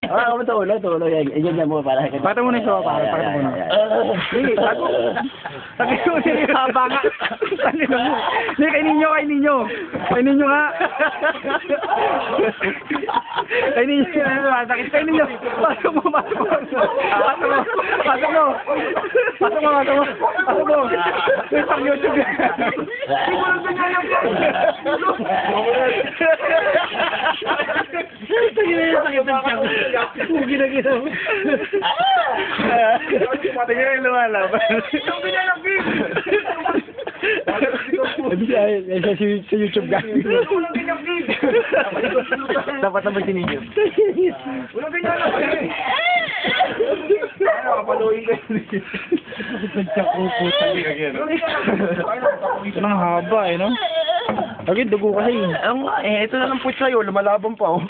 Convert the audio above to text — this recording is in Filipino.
Ah, ako tulo. Yan mo para. Pakita mo na yung sawa, pare. Pakita mo na. Hindi, tago. Sabi ko, hindi, haba nga. Hindi, kainin nyo. Kainin nyo nga. Kainin nyo. Kainin nyo. Pasok mo. Isang YouTube yan. Tingnan yung lumalaban. Yung pinalagin! Sa YouTube guys. Walang pinalagin! Dapat naman sininyo. Walang pinalagin! Kapaluin ka yun. Ito nang haba eh, no? Lagi, dugo kasi. Ito na lang po sa'yo, lumalaban pa oh.